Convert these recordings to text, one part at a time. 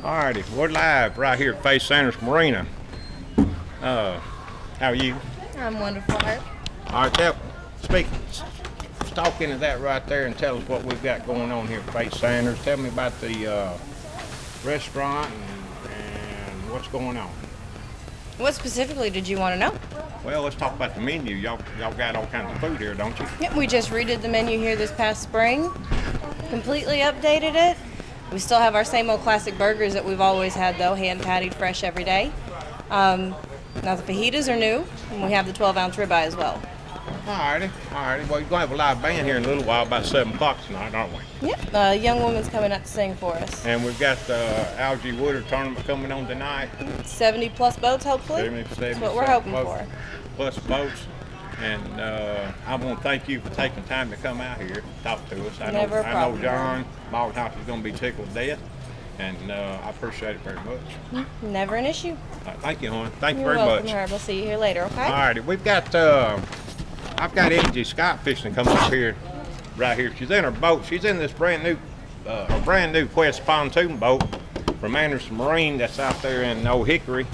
Alrighty, we're live right here at Faith Center's Marina. How are you? I'm wonderful. Alright, talk into that right there and tell us what we've got going on here at Faith Center's. Tell me about the restaurant and what's going on. What specifically did you want to know? Well, let's talk about the menu. Y'all got all kinds of food here, don't you? Yep, we just redid the menu here this past spring. Completely updated it. We still have our same old classic burgers that we've always had, though, hand-patted fresh every day. Now the fajitas are new, and we have the 12-ounce ribeye as well. Alrighty. Well, you're going to have a live band here in a little while, about 7 o'clock tonight, aren't we? Yep, a young woman's coming out to sing for us. And we've got the Algae Woodard tournament coming on tonight. 70-plus boats, hopefully. 70, That's what we're hoping for. Plus boats. And I want to thank you for taking time to come out here and talk to us. I know John Malthouse is going to be tickled to death, and I appreciate it very much. Never an issue. Thank you, hon. Thank you You're very welcome, much. Herb. We'll see you here later, okay? All righty. We've got, I've got Angie Scott fishing to come up here, right here. She's in her boat. She's in this brand new Quest pontoon boat from Anderson Marine that's out there in Old Hickory.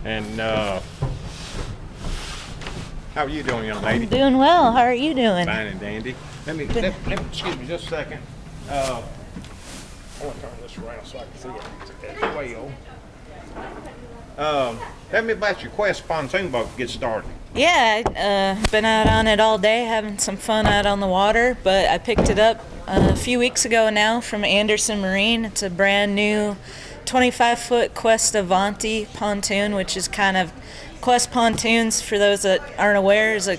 And how are you doing, young lady? I'm doing well. How are you doing? Fine and dandy. Let me excuse me just a second. I want to turn this around so I can see it. That's way old. Tell me about your Quest pontoon boat to get started. Yeah, been out on it all day, having some fun out on the water, but I picked it up a few weeks ago now from Anderson Marine. It's a brand new 25-foot Quest Avanti pontoon, which is kind of Quest Pontoons, for those that aren't aware, is a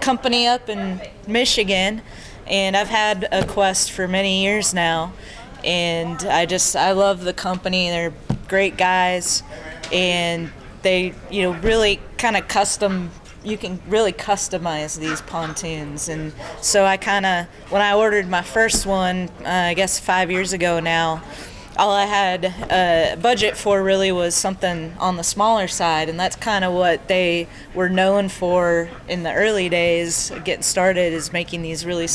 company up in Michigan, and I've had a Quest for many years now, and I love the company. They're great guys, and they really kind of you can really customize these pontoons. And so when I ordered my first one, I guess 5 years ago now, all I had a budget for really was something on the smaller side, and that's kind of what they were known for in the early days getting started, is making these really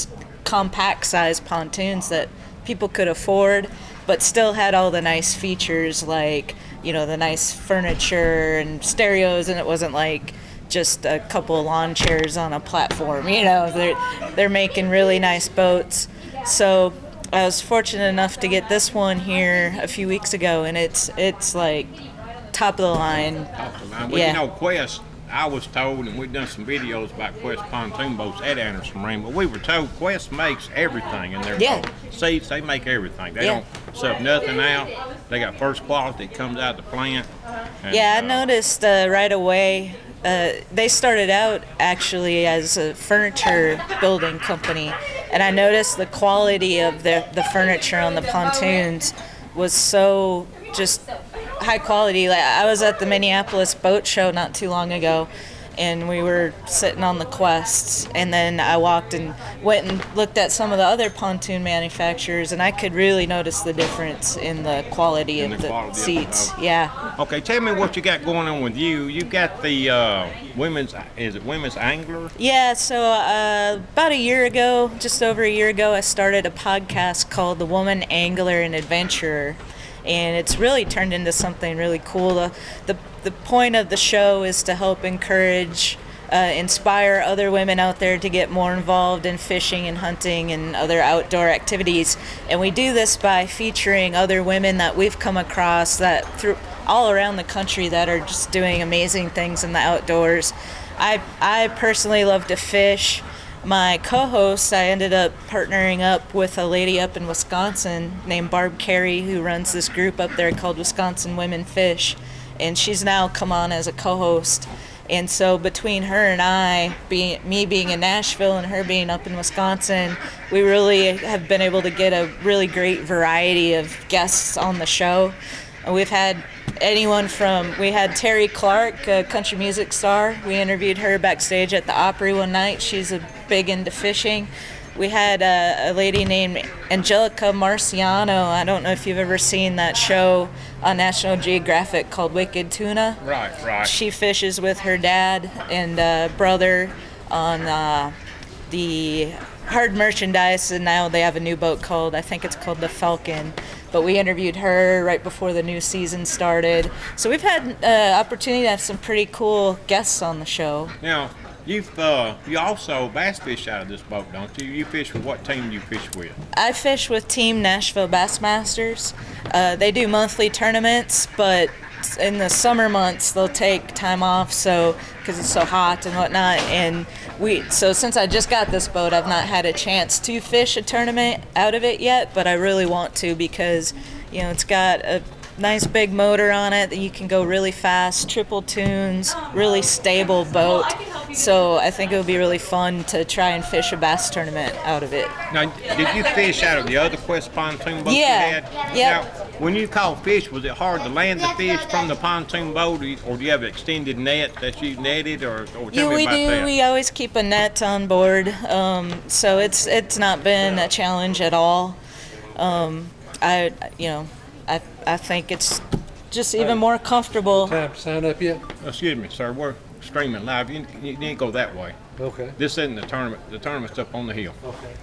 compact sized pontoons that people could afford but still had all the nice features, like the nice furniture and stereos, and it wasn't like just a couple of lawn chairs on a platform. They're making really nice boats. So I was fortunate enough to get this one here a few weeks ago, and it's like top of the line. Well, yeah. Quest, I was told, and we've done some videos about Quest pontoon boats at Anderson Marine, but we were told Quest makes everything in their boat. Seats, they make everything. They don't sub nothing out. They got first quality that comes out the plant. And, I noticed right away. They started out actually as a furniture building company, and I noticed the quality of the furniture on the pontoons was so just high quality. Like, I was at the Minneapolis Boat Show not too long ago, and we were sitting on the Quests, and then I went and looked at some of the other pontoon manufacturers, and I could really notice the difference in the quality of the seats. Yeah. Okay, tell me what you got going on with you. You got the women's angler? Yeah, so about just over a year ago, I started a podcast called The Woman Angler and Adventurer, and it's really turned into something really cool. The point of the show is to help encourage, inspire other women out there to get more involved in fishing and hunting and other outdoor activities. And we do this by featuring other women that we've come across that through all around the country that are just doing amazing things in the outdoors. I personally love to fish. My co-host, I ended up partnering up with a lady up in Wisconsin named Barb Carey, who runs this group up there called Wisconsin Women Fish, and she's now come on as a co-host. And so between her and I, me being in Nashville and her being up in Wisconsin, we really have been able to get a really great variety of guests on the show. We've had we had Terry Clark, a country music star. We interviewed her backstage at the Opry one night. She's big into fishing. We had a lady named Angelica Marciano. I don't know if you've ever seen that show on National Geographic called Wicked Tuna. Right. She fishes with her dad and brother on the hard merchandise, and now they have a new boat I think it's called the Falcon. but we interviewed her right before the new season started. So we've had opportunity to have some pretty cool guests on the show. Now, you also bass fish out of this boat, don't you? You fish with what team do you fish with? I fish with Team Nashville Bassmasters. They do monthly tournaments, but in the summer months they'll take time off because it's so hot and whatnot. And so since I just got this boat, I've not had a chance to fish a tournament out of it yet, but I really want to because it's got a nice big motor on it that you can go really fast, triple tunes, really stable boat. So I think it would be really fun to try and fish a bass tournament out of it. Now, did you fish out of the other Quest pontoon boat you Yeah. had? Yep. Now, when you caught fish, was it hard to land the fish from the pontoon boat, or do you have an extended net that you netted, or tell me about that? We always keep a net on board, so it's not been a challenge at all. I think it's just even more comfortable. Time to sign up yet? Excuse me, sir. We're streaming live. You didn't go that way. Okay. This isn't the tournament. The tournament's up on the hill. Okay.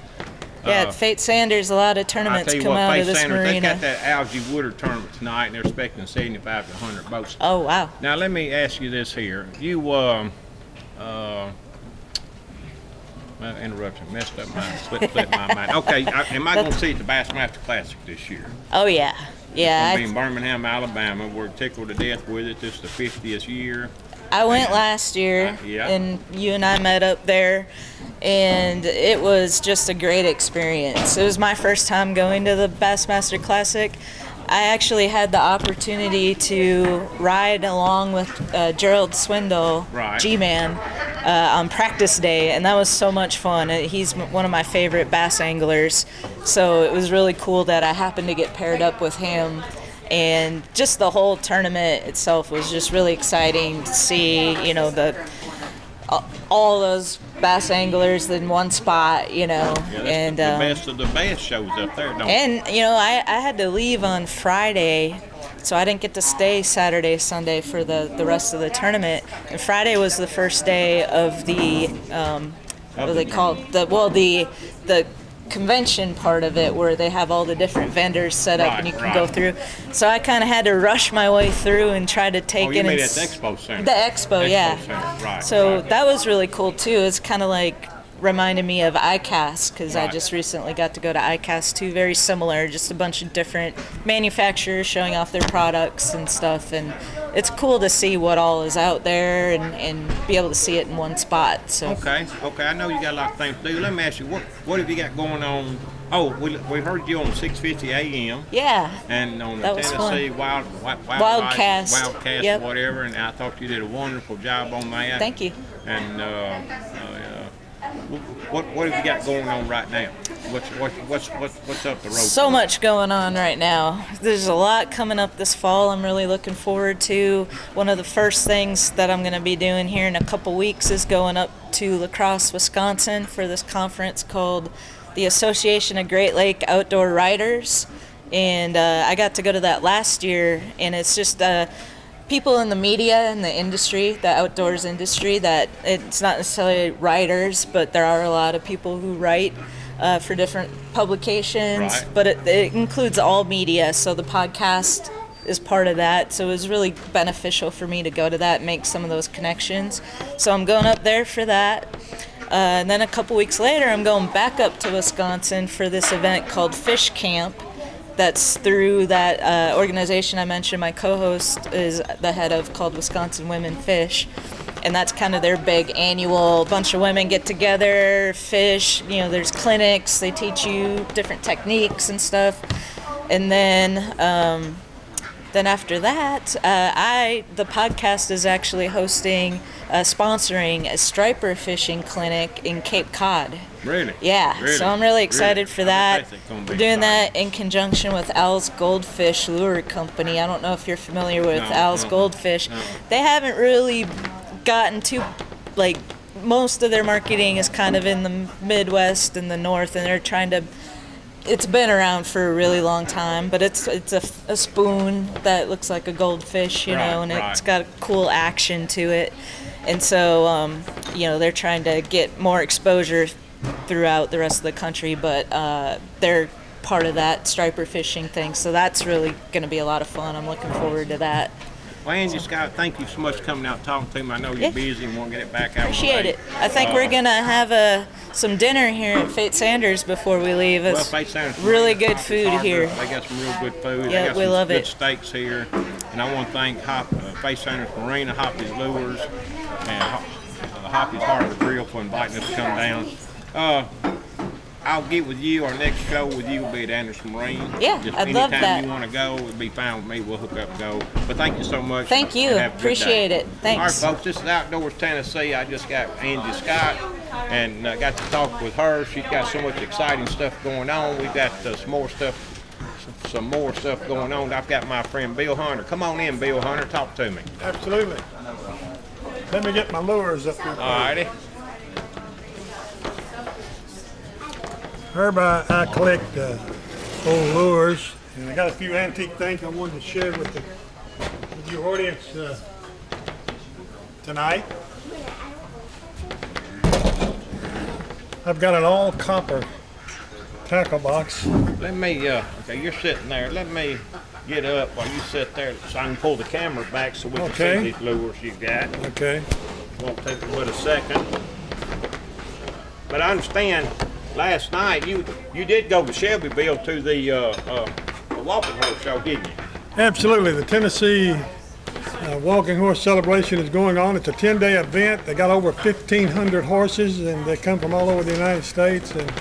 Yeah, at Fate Sanders, a lot of I tournaments tell you come what, out Faith of this Sanders, they marina. got that Algae Woodard tournament tonight, and they're expecting 75 to 100 boats. Oh, wow. Now, let me ask you this here. You, interruption, messed up slipped my mind. Okay, am I going to see the Bassmaster Classic this year? Oh, yeah. Yeah, It's going to be in Birmingham, Alabama. We're tickled to death with it. This is the 50th year. I went last year, yeah. and you and I met up there, and it was just a great experience. It was my first time going to the Bassmaster Classic. I actually had the opportunity to ride along with Gerald Swindle, Right. G-Man, on practice day, and that was so much fun. He's one of my favorite bass anglers, so it was really cool that I happened to get paired up with him. And just the whole tournament itself was just really exciting to see, all those bass anglers in one spot, Yeah, and the best of the best shows up there, don't it? and I had to leave on Friday, so I didn't get to stay Saturday, Sunday for the rest of the tournament. And Friday was the first day of the what do they call it? The convention part of it, where they have all the different vendors set up and you can go through. So I kind of had to rush my way through and try to take Oh, it. you made it at the Expo Center. The Expo, yeah. Center. Right. So right. that was really cool too. It's kind of like reminded me of ICAST because I Right. just recently got to go to ICAST too. Very similar, just a bunch of different manufacturers showing off their products and stuff. And it's cool to see what all is out there and be able to see it in one spot. So Okay. I know you got a lot of things to do. Let me ask you, what have you got going on? Oh, we heard you on 6:50 a.m. yeah, and on the That was Tennessee fun. Wildcast, Wildcast. Yep. whatever. And I thought you did a wonderful job on that. Thank you. And what have you got going on right now? What's up the road? So much going on right now. There's a lot coming up this fall I'm really looking forward to. One of the first things that I'm going to be doing here in a couple weeks is going up to La Crosse, Wisconsin for this conference called the Association of Great Lake Outdoor Riders. And I got to go to that last year, and it's just people in the media and the industry, the outdoors industry, that it's not necessarily writers, but there are a lot of people who write for different publications, Right. but it includes all media, so the podcast is part of that. So it was really beneficial for me to go to that and make some of those connections. So I'm going up there for that. And then a couple weeks later, I'm going back up to Wisconsin for this event called Fish Camp. That's through that organization I mentioned my co-host is the head of, called Wisconsin Women Fish. And that's kind of their big annual, bunch of women get together, fish, there's clinics, they teach you different techniques and stuff. And then after that, the podcast is actually sponsoring a striper fishing clinic in Cape Cod. Really? Yeah, Really? so I'm really excited for that. That's gonna be We're doing exciting. that in conjunction with Al's Goldfish Lure Company. I don't know if you're familiar with No, Al's no, Goldfish. no. They haven't really gotten too, most of their marketing is kind of in the Midwest and the North, and they're trying to. It's been around for a really long time, but it's a spoon that looks like a goldfish, Right, and right. it's got a cool action to it. And so, they're trying to get more exposure throughout the rest of the country, but they're part of that striper fishing thing. So that's really going to be a lot of fun. I'm looking forward to that. Well, Angie, Scott, thank you so much for coming out and talking to me. I know you're busy and want to get it back out. Appreciate it. I think we're going to have some dinner here at Fate Sanders before we leave. It's Fate Sanders, really Marina, good food Harbor, here. They got some real good food. Yeah, they got we some love good it. steaks here. And I want to thank Fate Sanders, Marina, Hoppy's Lures, and Hoppy's Heart of the Grill for inviting us to come down. I'll get with you. Our next show with you will be at Anderson Marine. Yeah, Just I'd love that. Anytime you want to go, it'll be fine with me. We'll hook up and go. But thank you so much. Thank you. and have a good Appreciate day. it. Thanks. All right, folks, this is Outdoors Tennessee. I just got Angie Scott and got to talk with her. She's got so much exciting stuff going on. We've got some more stuff going on. I've got my friend Bill Hunter. Come on in, Bill Hunter. Talk to me. Absolutely. Let me get my lures up here. All righty. Herb, I collect old lures, and I got a few antique things I wanted to share with your audience tonight. I've got an all copper tackle box. Let me, okay, you're sitting there. Let me get up while you sit there so I can pull the camera back so we can see these lures you got. Okay. Won't take but a second. But I understand last night you did go to Shelbyville to the walking horse show, didn't you? Absolutely. The Tennessee Walking Horse Celebration is going on. It's a 10-day event. They got over 1,500 horses, and they come from all over the United States. And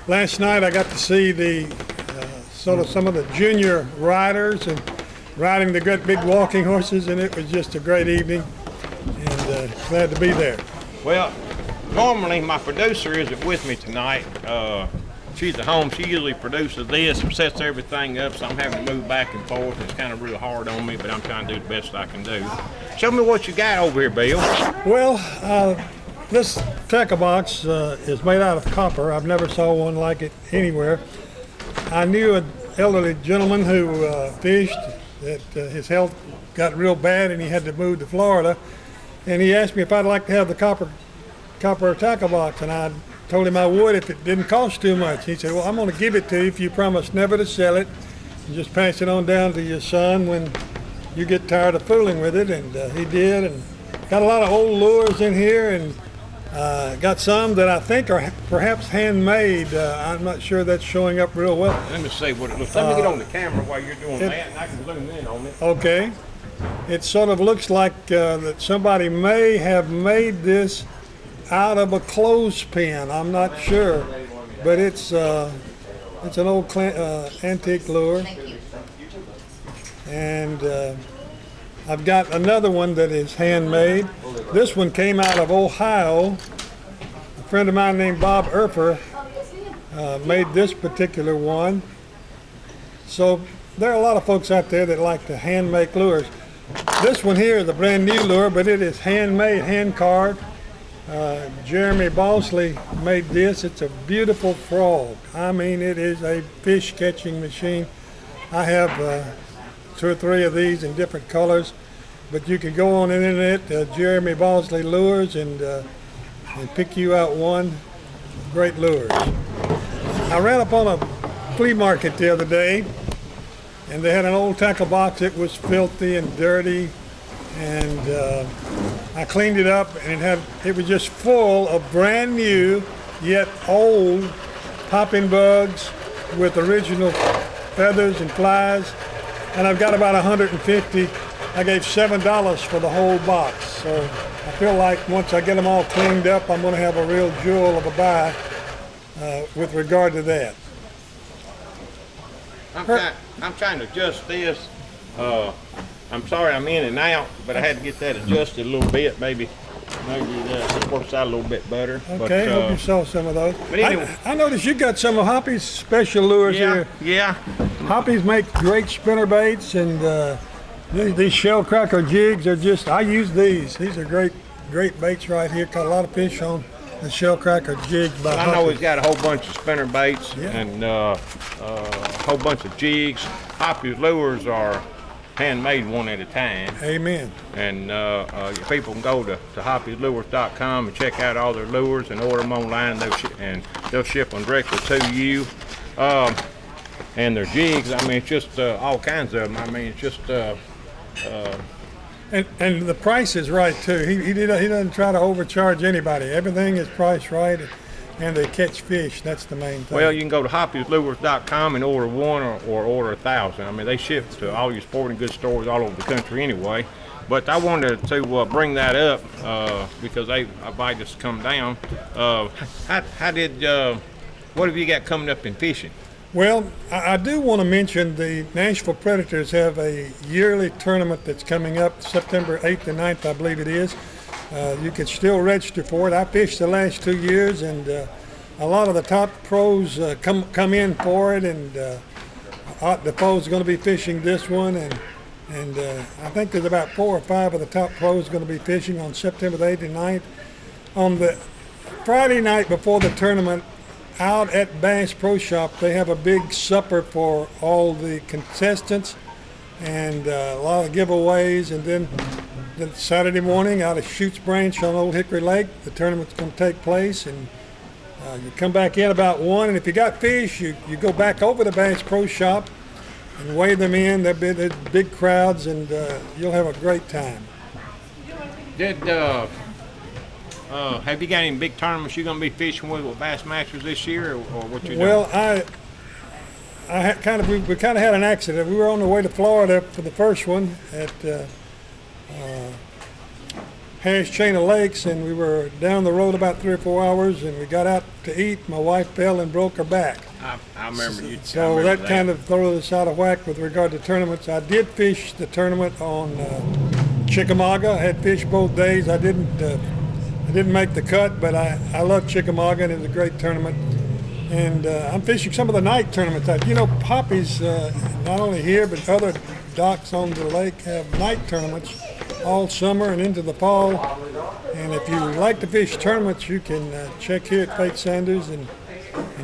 last night I got to see the some of the junior riders and riding the good big walking horses, and it was just a great evening, and glad to be there. Well, normally my producer isn't with me tonight. She's at home. She usually produces this and sets everything up, so I'm having to move back and forth. It's kind of real hard on me, but I'm trying to do the best I can do. Show me what you got over here, Bill. Well, this tackle box is made out of copper. I've never saw one like it anywhere. I knew an elderly gentleman who fished that his health got real bad and he had to move to Florida, and he asked me if I'd like to have the copper tackle box, and I told him I would if it didn't cost too much. He said, well, I'm going to give it to you if you promise never to sell it and just pass it on down to your son when you get tired of fooling with it. And he did, and got a lot of old lures in here, and got some that I think are perhaps handmade. I'm not sure that's showing up real well. Let me see what it looks like. Let me get on the camera while you're doing that, and I can zoom in on it. Okay. It sort of looks like that somebody may have made this out of a clothespin. I'm not sure, but it's an old antique lure. And I've got another one that is handmade. This one came out of Ohio. A friend of mine named Bob Erfer made this particular one. So there are a lot of folks out there that like to hand make lures. This one here is a brand new lure, but it is handmade, hand carved. Jeremy Bosley made this. It's a beautiful frog. I mean, it is a fish catching machine. I have 2 or 3 of these in different colors, but you can go on the internet, Jeremy Bosley Lures, and pick you out one. Great lures. I ran up on a flea market the other day, and they had an old tackle box. It was filthy and dirty, and I cleaned it up, and it was just full of brand new yet old popping bugs with original feathers and flies, and I've got about 150. I gave $7 for the whole box, so I feel like once I get them all cleaned up, I'm going to have a real jewel of a buy with regard to that. I'm trying to adjust this. I'm sorry I'm in and out, but I had to get that adjusted a little bit. Maybe it works out a little bit better. Okay, but, hope you saw some of those. But anyway, I noticed you got some of Hoppy's special lures here. Yeah. Hoppy's make great spinner baits, and these shell cracker jigs are just, I use these. These are great baits right here. Caught a lot of fish on the shell cracker jigs by Hoppy. I know he's got a whole bunch of spinner baits and a whole bunch of jigs. Hoppy's lures are handmade one at a time. Amen. And people can go to hoppyslures.com and check out all their lures and order them online, and they'll ship them directly to you. and their jigs. I mean, it's just all kinds of them. I mean, it's just. And the price is right too. He doesn't try to overcharge anybody. Everything is priced right, and they catch fish. That's the main thing. Well, you can go to hoppyslures.com and order one or order 1,000. I mean, they ship to all your sporting goods stores all over the country anyway. But I wanted to bring that up because they invited us to come down. What have you got coming up in fishing? Well, I do want to mention the Nashville Predators have a yearly tournament that's coming up September 8th and 9th, I believe it is. You can still register for it. I fished the last 2 years, and a lot of the top pros come in for it, and Art Defoe's going to be fishing this one, and I think there's about 4 or 5 of the top pros going to be fishing on September the 8th and 9th. On the Friday night before the tournament, out at Bass Pro Shop, they have a big supper for all the contestants and a lot of giveaways. And then Saturday morning out at Shoots Branch on Old Hickory Lake, the tournament's going to take place. And you come back in about 1, and if you got fish, you go back over to Bass Pro Shop and weigh them in. There's big crowds, and you'll have a great time. Have you got any big tournaments you're going to be fishing with Bassmasters this year, or what you doing? Well, we kind of had an accident. We were on the way to Florida for the first one at Harris Chain of Lakes, and we were down the road about 3 or 4 hours, and we got out to eat. My wife fell and broke her back. I remember you. So that kind of threw us out of whack with regard to tournaments. I did fish the tournament on Chickamauga. I had fished both days. I didn't make the cut, but I love Chickamauga, and it was a great tournament. And I'm fishing some of the night tournaments. Hoppy's not only here, but other docks on the lake have night tournaments all summer and into the fall. And if you like to fish tournaments, you can check here at Fate Sanders and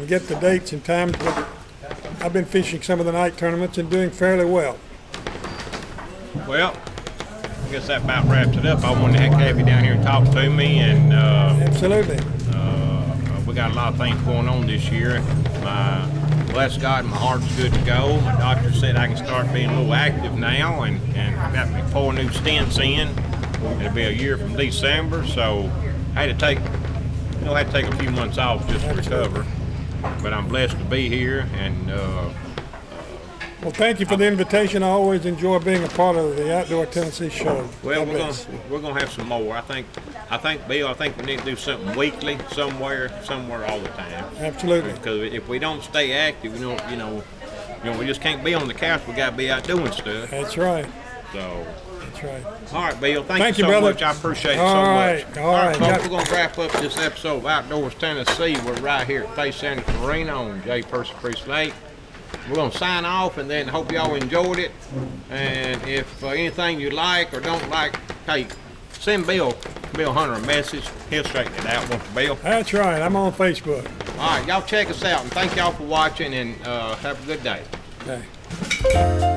get the dates and times. But I've been fishing some of the night tournaments and doing fairly well. Well, I guess that about wraps it up. I wanted to have you down here and talk to me, and Absolutely. We got a lot of things going on this year. Bless God, my heart's good to go. My doctor said I can start being a little active now, and I got me 4 new stents in. It'll be a year from December, so I had to take a few months off just to recover. But I'm blessed to be here, and well, thank you for the invitation. I always enjoy being a part of the Outdoor Tennessee show. well, we're gonna have some more. I think, Bill. We need to do something weekly, somewhere, all the time. Absolutely. Because if we don't stay active, we just can't be on the couch. We gotta be out doing stuff. That's right. So. That's right. All right, Bill. Thank you so brother. much. I appreciate it All so right. much. All right. Folks, we're gonna wrap up this episode of Outdoors Tennessee. We're right here at Fate Sanders Marina on Percy Lake. We're going to sign off, and then hope y'all enjoyed it. And if anything you like or don't like, hey, send Bill Hunter a message. He'll straighten it out, won't you, Bill? That's right. I'm on Facebook. All right, y'all check us out, and thank y'all for watching, and have a good day. Okay.